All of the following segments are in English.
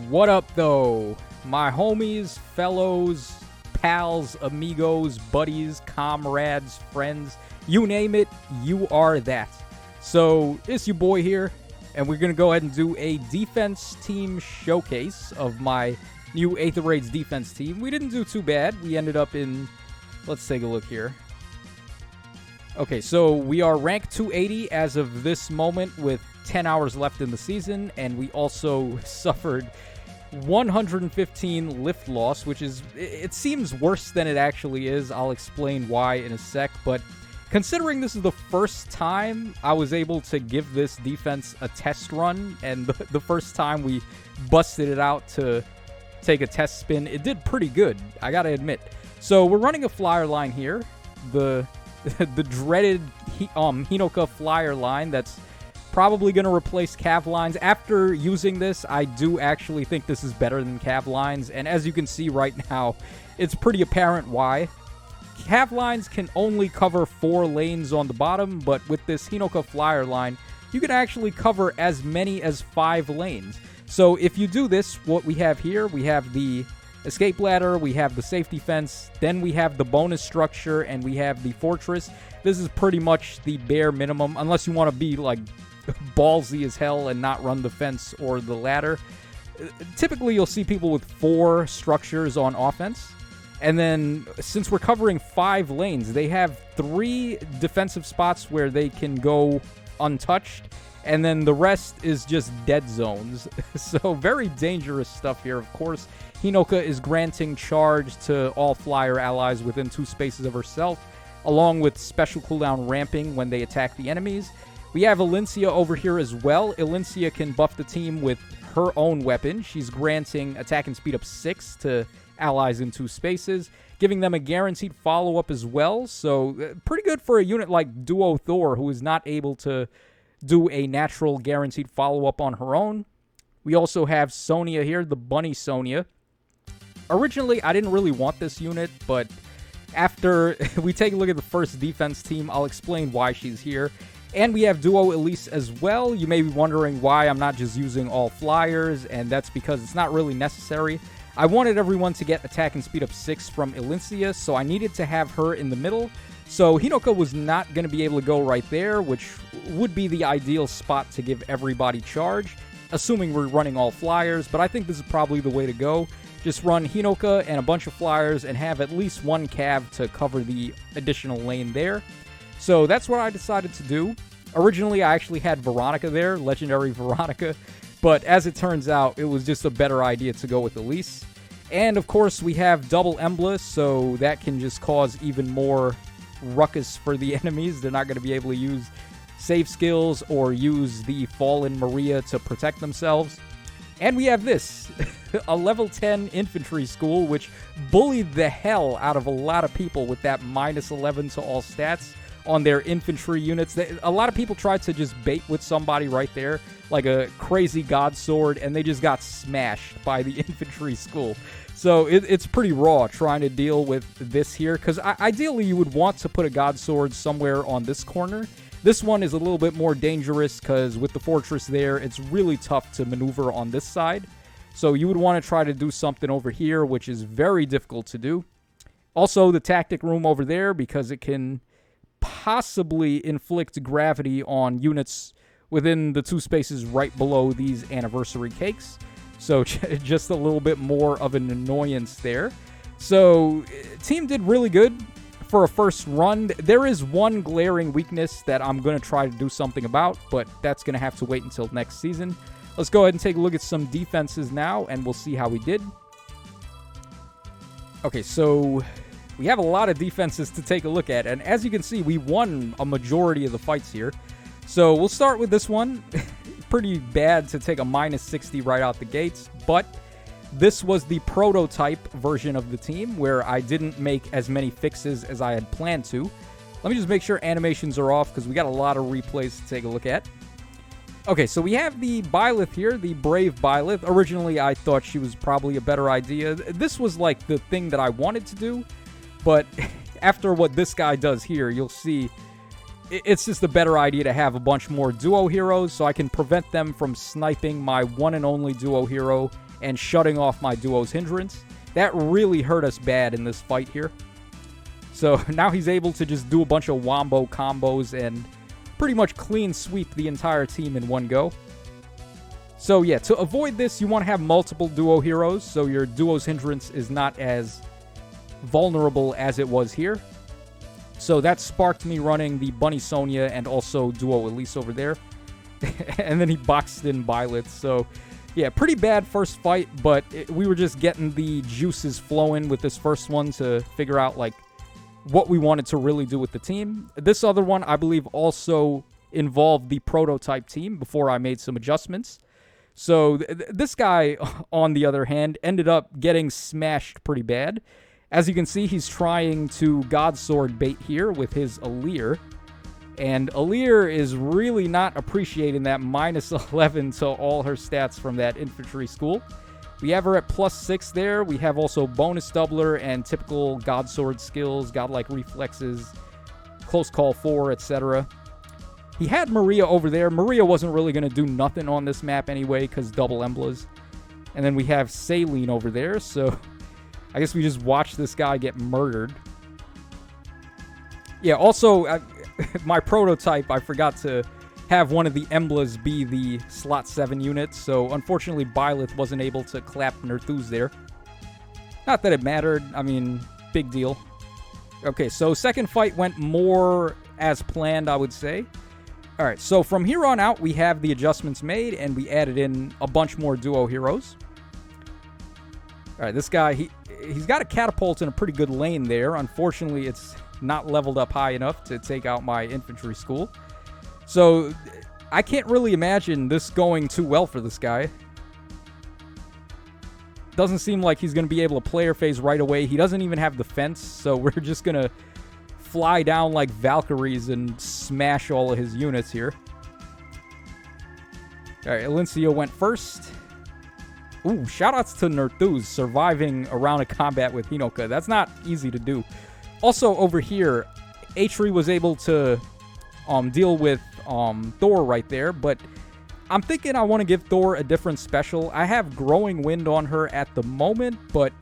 What up, though? My homies, fellows, pals, amigos, buddies, comrades, friends, you name it, you are that. So, it's your boy here, and we're going to go ahead and do a defense team showcase of my new 8th Raids defense team. We didn't do too bad. We ended up in... Let's take a look here. Okay, so we are ranked 280 as of this moment with 10 hours left in the season, and we also suffered 115 lift loss, which is, it seems worse than it actually is. I'll explain why in a sec, but considering this is the first time I was able to give this defense a test run, and the first time we busted it out to take a test spin, it did pretty good, I gotta admit. So we're running a Flier line here, the dreaded Hinoka Flier line that's probably going to replace Cav Lines. After using this, I do actually think this is better than Cav Lines, and as you can see right now, it's pretty apparent why. Cav Lines can only cover 4 lanes on the bottom, but with this Hinoka Flier line, you can actually cover as many as 5 lanes. So if you do this, what we have here, we have the escape ladder, we have the safety fence, then we have the bonus structure, and we have the fortress. This is pretty much the bare minimum, unless you want to be like ballsy as hell and not run the fence or the ladder. Typically, you'll see people with 4 structures on offense. And then, since we're covering 5 lanes, they have 3 defensive spots where they can go untouched. And then the rest is just dead zones. So, very dangerous stuff here, of course. Hinoka is granting charge to all Flyer allies within 2 spaces of herself, along with special cooldown ramping when they attack the enemies. We have Elincia over here as well. Elincia can buff the team with her own weapon. She's granting attack and speed up 6 to allies in 2 spaces, giving them a guaranteed follow-up as well. So, pretty good for a unit like Duo Thor, who is not able to do a natural guaranteed follow-up on her own. We also have Sonia here, the Bunny Sonia. Originally, I didn't really want this unit, but after we take a look at the first defense team, I'll explain why she's here. And we have Duo Elise as well. You may be wondering why I'm not just using all Flyers, and that's because it's not really necessary. I wanted everyone to get attack and speed up 6 from Elincia, so I needed to have her in the middle. So Hinoka was not going to be able to go right there, which would be the ideal spot to give everybody charge, assuming we're running all Flyers, but I think this is probably the way to go. Just run Hinoka and a bunch of Flyers and have at least 1 Cav to cover the additional lane there. So that's what I decided to do. Originally, I actually had Veronica there, Legendary Veronica, but as it turns out, it was just a better idea to go with Elise. And of course, we have double Emblem, so that can just cause even more ruckus for the enemies. They're not going to be able to use save skills or use the Fallen Maria to protect themselves. And we have this, a level 10 infantry school, which bullied the hell out of a lot of people with that minus 11 to all stats on their infantry units. A lot of people tried to just bait with somebody right there, like a crazy god sword, and they just got smashed by the infantry school. So it's pretty raw trying to deal with this here, because ideally you would want to put a god sword somewhere on this corner. This one is a little bit more dangerous because with the fortress there, it's really tough to maneuver on this side. So you would want to try to do something over here, which is very difficult to do. Also, the tactic room over there, because it can possibly inflict gravity on units within the 2 spaces right below these anniversary cakes. So just a little bit more of an annoyance there. So team did really good for a first run. There is one glaring weakness that I'm going to try to do something about, but that's going to have to wait until next season. Let's go ahead and take a look at some defenses now, and we'll see how we did. Okay, so we have a lot of defenses to take a look at, and as you can see, we won a majority of the fights here. So we'll start with this one. Pretty bad to take a minus 60 right out the gates, but this was the prototype version of the team where I didn't make as many fixes as I had planned to. Let me just make sure animations are off because we got a lot of replays to take a look at. Okay, so we have the Byleth here, the Brave Byleth. Originally, I thought she was probably a better idea. This was like the thing that I wanted to do, but after what this guy does here, you'll see it's just a better idea to have a bunch more duo heroes so I can prevent them from sniping my one and only duo hero and shutting off my duo's hindrance. That really hurt us bad in this fight here. So now he's able to just do a bunch of wombo combos and pretty much clean sweep the entire team in one go. So yeah, to avoid this, you want to have multiple duo heroes, so your duo's hindrance is not as vulnerable as it was here. So that sparked me running the Bunny Sonia and also duo Elise over there. And then he boxed in Byleth. So yeah, pretty bad first fight, but we were just getting the juices flowing with this first one to figure out like what we wanted to really do with the team. This other one, I believe, also involved the prototype team before I made some adjustments. So this guy, on the other hand, ended up getting smashed pretty bad. As you can see, he's trying to Godsword bait here with his Aleer. And Aleer is really not appreciating that minus 11 to all her stats from that infantry school. We have her at +6 there. We have also bonus doubler and typical Godsword skills, godlike reflexes, close call 4, etc. He had Maria over there. Maria wasn't really going to do nothing on this map anyway because double Emblas. And then we have Saline over there, so I guess we just watched this guy get murdered. Yeah, also, my prototype, I forgot to have one of the Emblas be the slot 7 unit, so unfortunately Byleth wasn't able to clap Nerthuz there. Not that it mattered, I mean, big deal. Okay, so second fight went more as planned, I would say. Alright, so from here on out, we have the adjustments made, and we added in a bunch more duo heroes. Alright, this guy, he's got a catapult in a pretty good lane there. Unfortunately, it's not leveled up high enough to take out my infantry school. So, I can't really imagine this going too well for this guy. Doesn't seem like he's going to be able to player phase right away. He doesn't even have defense, so we're just going to fly down like Valkyries and smash all of his units here. Alright, Elencio went first. Ooh, shoutouts to Nerthuz surviving a round of combat with Hinoka. That's not easy to do. Also, over here, Atri was able to deal with Thor right there, but I'm thinking I want to give Thor a different special. I have Growing Wind on her at the moment, but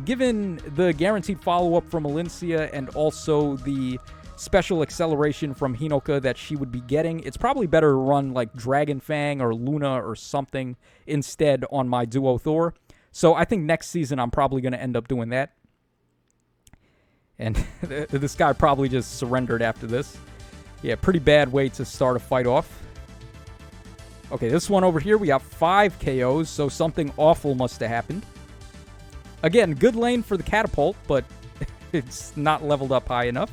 given the guaranteed follow-up from Alencia and also the special acceleration from Hinoka that she would be getting, it's probably better to run like Dragon Fang or Luna or something instead on my duo Thor. So I think next season I'm probably going to end up doing that. And this guy probably just surrendered after this. Yeah, pretty bad way to start a fight off. Okay, this one over here, we got 5 KOs, so something awful must have happened. Again, good lane for the catapult, but it's not leveled up high enough.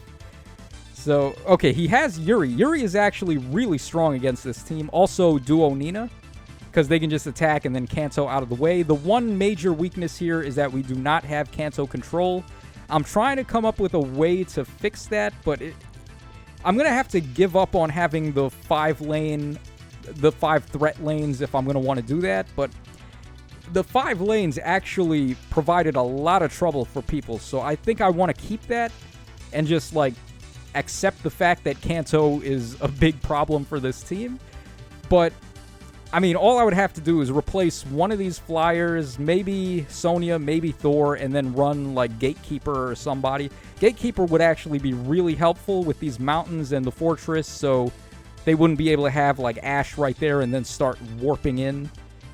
So, okay, he has Yuri. Yuri is actually really strong against this team. Also, duo Nina, because they can just attack and then Kanto out of the way. The one major weakness here is that we do not have Kanto control. I'm trying to come up with a way to fix that, but I'm going to have to give up on having the 5 threat lanes if I'm going to want to do that, but the 5 lanes actually provided a lot of trouble for people, so I think I want to keep that and just, like, accept the fact that Kanto is a big problem for this team. But, I mean, all I would have to do is replace one of these flyers, maybe Sonya, maybe Thor, and then run, like, Gatekeeper or somebody. Gatekeeper would actually be really helpful with these mountains and the fortress, so they wouldn't be able to have, like, Ash right there and then start warping in.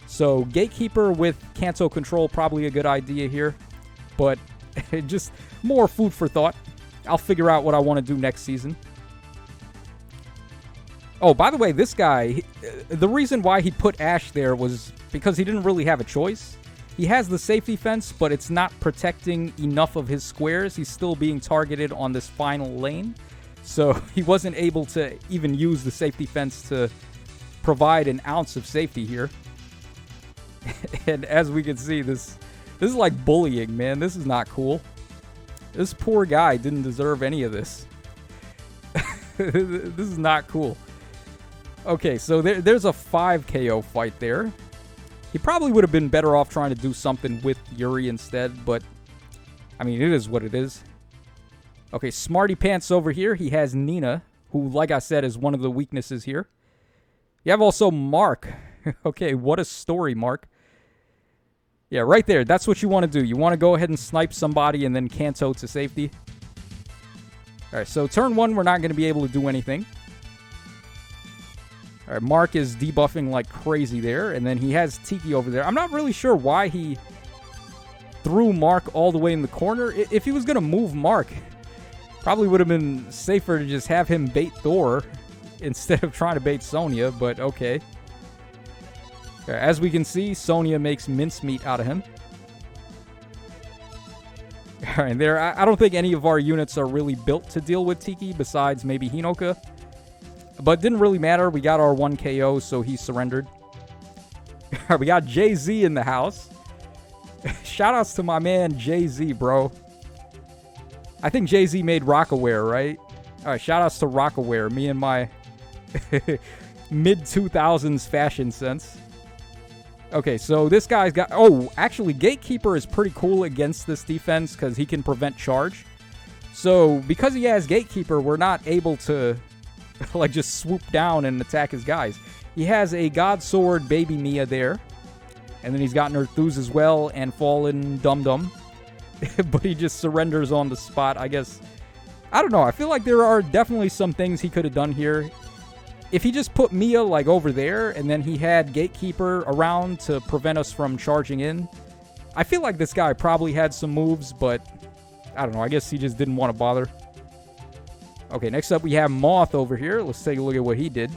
So, Gatekeeper with Kanto control, probably a good idea here. But, just more food for thought. I'll figure out what I want to do next season. Oh, by the way, this guy, the reason why he put Ash there was because he didn't really have a choice. He has the safety fence, but it's not protecting enough of his squares. He's still being targeted on this final lane. So, he wasn't able to even use the safety fence to provide an ounce of safety here. And as we can see, this is like bullying, man. This is not cool. This poor guy didn't deserve any of this. This is not cool. Okay, so there's a 5 KO fight there. He probably would have been better off trying to do something with Yuri instead, but I mean, it is what it is. Okay, Smarty Pants over here. He has Nina, who, like I said, is one of the weaknesses here. You have also Mark. Okay, what a story, Mark. Yeah, right there. That's what you want to do. You want to go ahead and snipe somebody and then Kanto to safety. Alright, so turn 1, we're not going to be able to do anything. Alright, Mark is debuffing like crazy there. And then he has Tiki over there. I'm not really sure why he threw Mark all the way in the corner. If he was going to move Mark, probably would have been safer to just have him bait Thor instead of trying to bait Sonya, but okay. As we can see, Sonya makes mincemeat out of him. Alright, there. I don't think any of our units are really built to deal with Tiki, besides maybe Hinoka. But it didn't really matter. We got our 1 KO, so he surrendered. Alright, we got Jay-Z in the house. Shoutouts to my man Jay-Z, bro. I think Jay-Z made Rockaware, right? Alright, shoutouts to Rockaware. Me and my mid-2000s fashion sense. Okay, so this guy's got... Oh, actually, Gatekeeper is pretty cool against this defense because he can prevent charge. So, because he has Gatekeeper, we're not able to, like, just swoop down and attack his guys. He has a God Sword Baby Mia there. And then he's got Nerthuz as well and Fallen Dum Dum. But he just surrenders on the spot, I guess. I don't know. I feel like there are definitely some things he could have done here. If he just put Mia, like, over there, and then he had Gatekeeper around to prevent us from charging in, I feel like this guy probably had some moves, but I don't know. I guess he just didn't want to bother. Okay, next up we have Moth over here. Let's take a look at what he did.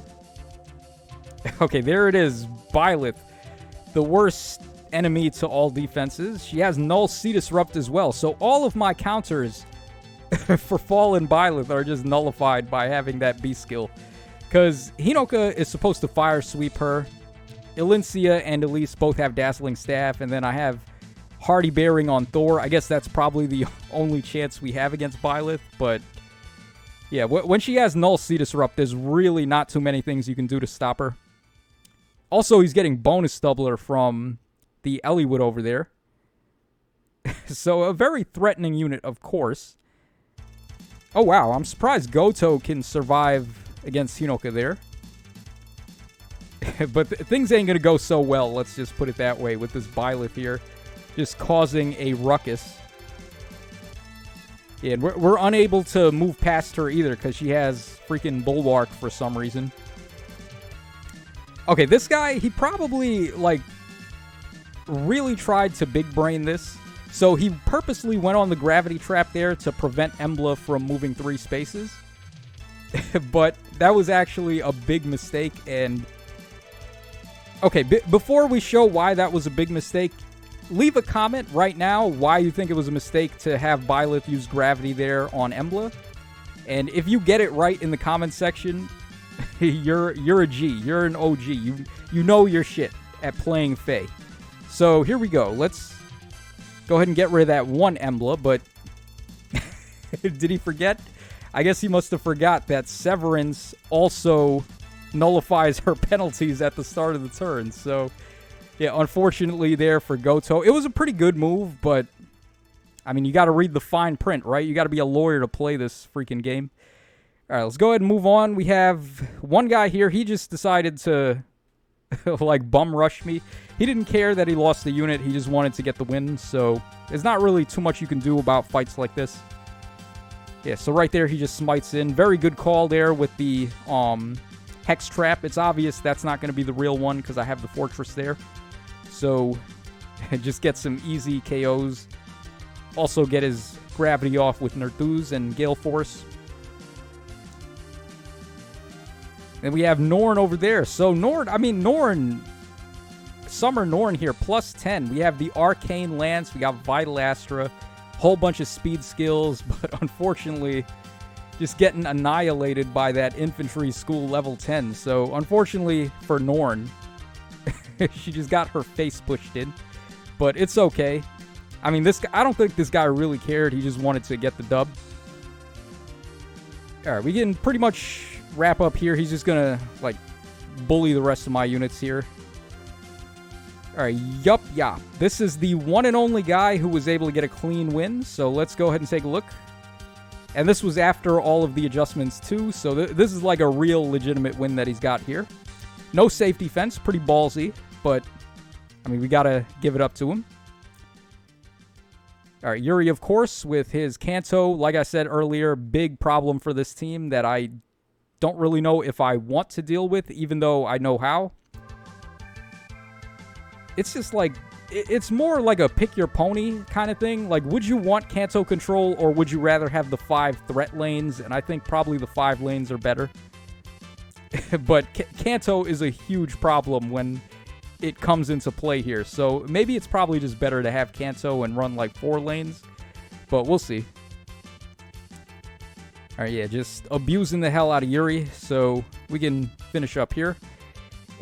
Okay, there it is. Byleth, the worst enemy to all defenses. She has Null Sea Disrupt as well, so all of my counters for Fallen Byleth are just nullified by having that B skill. Because Hinoka is supposed to fire sweep her. Elincia and Elise both have Dazzling Staff. And then I have Hardy Bearing on Thor. I guess that's probably the only chance we have against Byleth. But yeah, when she has Null Sea Disrupt, there's really not too many things you can do to stop her. Also, he's getting bonus doubler from the Eliwood over there. So a very threatening unit, of course. Oh, wow. I'm surprised Goto can survive against Hinoka there. But things ain't gonna go so well, let's just put it that way, with this Byleth here. Just causing a ruckus. Yeah, and we're unable to move past her either, because she has freaking Bulwark for some reason. Okay, this guy, he probably, like, really tried to big brain this. So he purposely went on the gravity trap there to prevent Emblem from moving 3 spaces. But that was actually a big mistake, and... Okay, before we show why that was a big mistake, leave a comment right now why you think it was a mistake to have Byleth use gravity there on Emblem. And if you get it right in the comment section, you're a G. You're an OG. You know your shit at playing Fae. So here we go. Let's go ahead and get rid of that one Emblem, but... Did he forget? I guess he must have forgot that Severance also nullifies her penalties at the start of the turn. So, yeah, unfortunately there for Goto. It was a pretty good move, but, I mean, you got to read the fine print, right? You got to be a lawyer to play this freaking game. All right, let's go ahead and move on. We have one guy here. He just decided to, like, bum rush me. He didn't care that he lost the unit. He just wanted to get the win. So, there's not really too much you can do about fights like this. Yeah, so right there, he just smites in. Very good call there with the Hex Trap. It's obvious that's not going to be the real one because I have the Fortress there. So, just get some easy KOs. Also get his gravity off with Nerthuz and Gale Force. Then we have Norn over there. So, Norn... Summer Norn here, plus 10. We have the Arcane Lance. We got Vital Astra. Whole bunch of speed skills, but unfortunately just getting annihilated by that infantry school level 10. So unfortunately for Norn, she just got her face pushed in, but it's okay. I mean, this guy, I don't think this guy really cared. He just wanted to get the dub. All right, we can pretty much wrap up here. He's just gonna like bully the rest of my units here. Alright, yup. This is the one and only guy who was able to get a clean win, so let's go ahead and take a look. And this was after all of the adjustments too, so this is like a real legitimate win that he's got here. No safe defense, pretty ballsy, but, I mean, we gotta give it up to him. All right, Yuri, of course, with his Kanto. Like I said earlier, big problem for this team that I don't really know if I want to deal with, even though I know how. It's just like, it's more like a pick your pony kind of thing. Like, would you want Kanto control, or would you rather have the 5 threat lanes? And I think probably the 5 lanes are better. But Kanto is a huge problem when it comes into play here. So maybe it's probably just better to have Kanto and run like 4 lanes. But we'll see. Alright, yeah, just abusing the hell out of Yuri. So we can finish up here.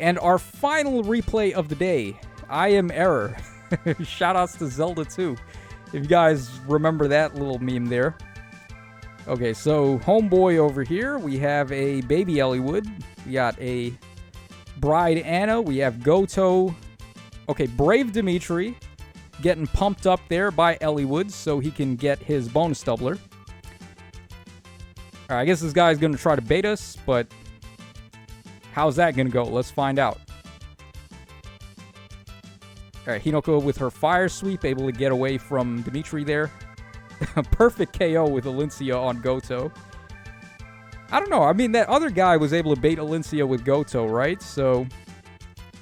And our final replay of the day. I am Error. Shoutouts to Zelda 2. If you guys remember that little meme there. Okay, so homeboy over here, we have a baby Eliwood. We got a Bride Anna. We have Goto. Okay, Brave Dimitri getting pumped up there by Eliwood so he can get his bonus doubler. Alright, I guess this guy's going to try to bait us, but how's that going to go? Let's find out. Alright, Hinoka with her fire sweep, able to get away from Dimitri there. Perfect KO with Alencia on Goto. I don't know. I mean, that other guy was able to bait Alencia with Goto, right? So,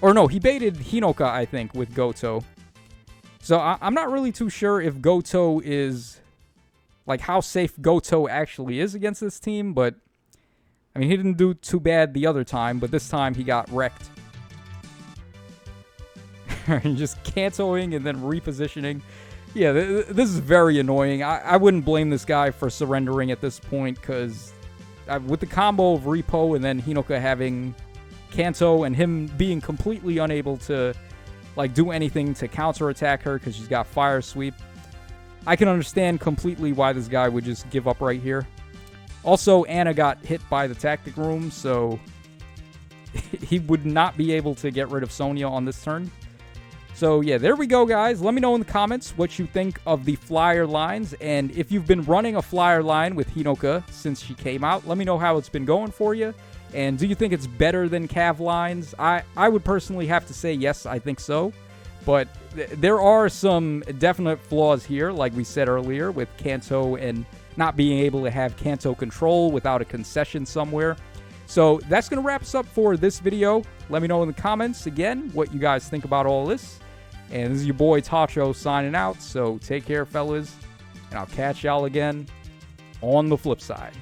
or no, he baited Hinoka, I think, with Goto. So I'm not really too sure if Goto is, like, how safe Goto actually is against this team. But, I mean, he didn't do too bad the other time, but this time he got wrecked. Just Kantoing and then repositioning. Yeah, this is very annoying. I wouldn't blame this guy for surrendering at this point, because with the combo of Repo and then Hinoka having Kanto and him being completely unable to like do anything to counterattack her because she's got Fire Sweep, I can understand completely why this guy would just give up right here. Also, Anna got hit by the Tactic Room, so he would not be able to get rid of Sonya on this turn. So, yeah, there we go, guys. Let me know in the comments what you think of the Flier Lines. And if you've been running a Flier Line with Hinoka since she came out, let me know how it's been going for you. And do you think it's better than Cav Lines? I would personally have to say yes, I think so. But there are some definite flaws here, like we said earlier, with Kanto and not being able to have Kanto control without a concession somewhere. So that's going to wrap us up for this video. Let me know in the comments, again, what you guys think about all this. And this is your boy Tacho signing out, so take care, fellas, and I'll catch y'all again on the flip side.